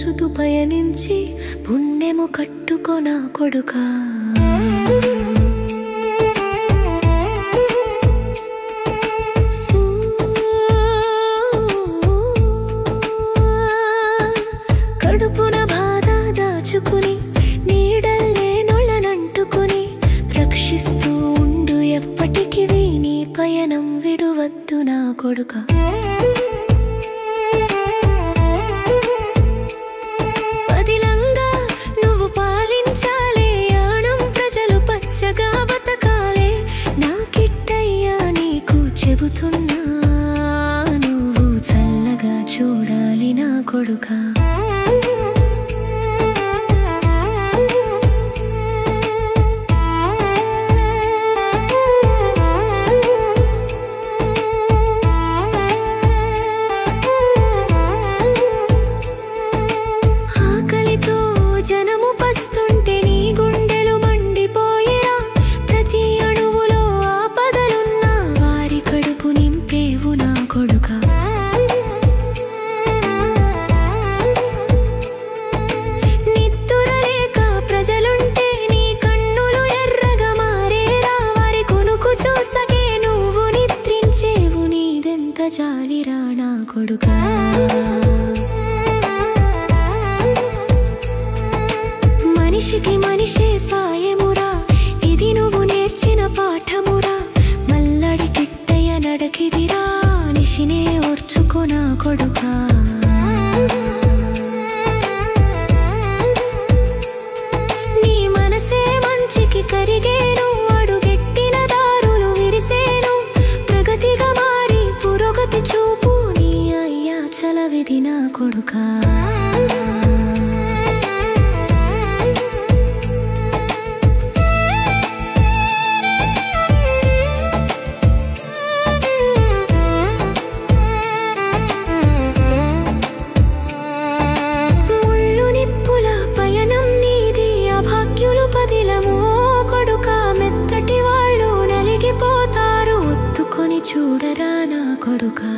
నడుచుతూ పయనించి పుణ్యము కట్టుకొన కొడుకా కడుపున బాధ దాచుకుని నీడల్లే నొళ్ళనంటుకుని రక్షిస్తూ ఉండు ఎప్పటికీ నీ పయనం విడువద్దు నా కొడుకా పదిలంగా నువ్వు పాలించాలే యానం ప్రజలు పచ్చగా బతకాలే నా కిట్టయ్యా నీకు చెబుతున్నా నువ్వు చల్లగా చూడాలి నా కొడుకా జాలిరా నా కొడుకా మనిషికి మనిషే సాయమురా ఇది నువ్వు నేర్చిన పాఠమురా మల్లడి కిట్టయ్య నడకిదిరా నిశినే ఓర్చుకో నా కొడుకా నీ మనసే మంచికి కరిగేను అడుగెట్టిన దారులు విరిసేను ప్రగతిగా చూపు నీ అయ్యా చలవిది నా కొడుకా ముళ్ళు నిప్పుల పయనం నీది అభాగ్యులు పదిలమో కొడుకా మెత్తటి వాళ్ళు నలిగిపోతారు ఒత్తుకొని చూడరా నా కొడుకా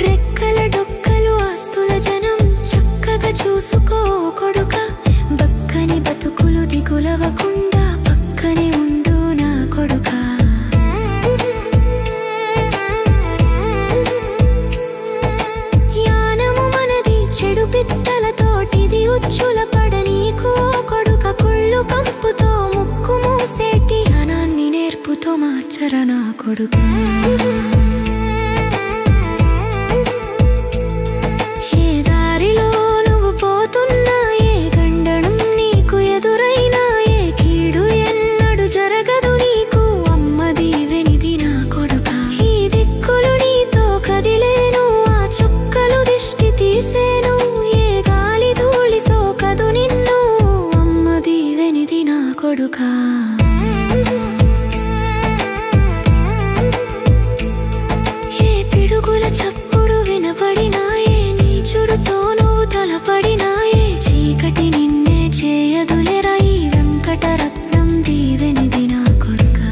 రెక్కల డొక్కలు ఆస్తుల జనం చక్కగా చూసుకో కొడుకా బక్కని బతుకులు దిగులవకుండా పక్కనే ఉండు నా కొడుకా యానము మనది చెడు పిత్తలతోటిది ఉచ్చుల పడనీకు కొడుక కుళ్ళు కంపుతో ముక్కు మూసేటి అనాన్ని నేర్పుతో మార్చర నా కొడుకా ఏ దారిలో నువ్వు పోతున్నా ఏ గండడం నీకు ఎదురైనా ఏ కీడు ఎన్నడు జరగదు నీకు అమ్మ దీవెనిది నా కొడుకా ఈ దిక్కులు నీతో కదిలేను ఆ చుక్కలు దిష్టి తీసేను ఏ గాలి ధూళి సోకదు నిన్ను అమ్మ దీవెనిది నా కొడుకా ఏ పిడుగుల చప్పుడు వినపడినాయే నీ చుడుతో నువ్వు తలపడినాయే చీకటి నిన్నే చేయదులేరా ఈ వెంకటరత్నం దీవెనిది నా కొడుకా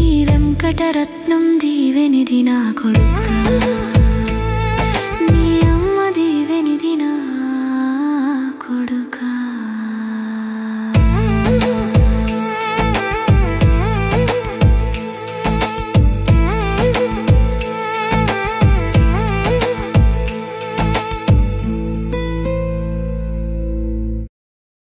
ఈ వెంకటరత్నం దీవెనిది నా కొడుకా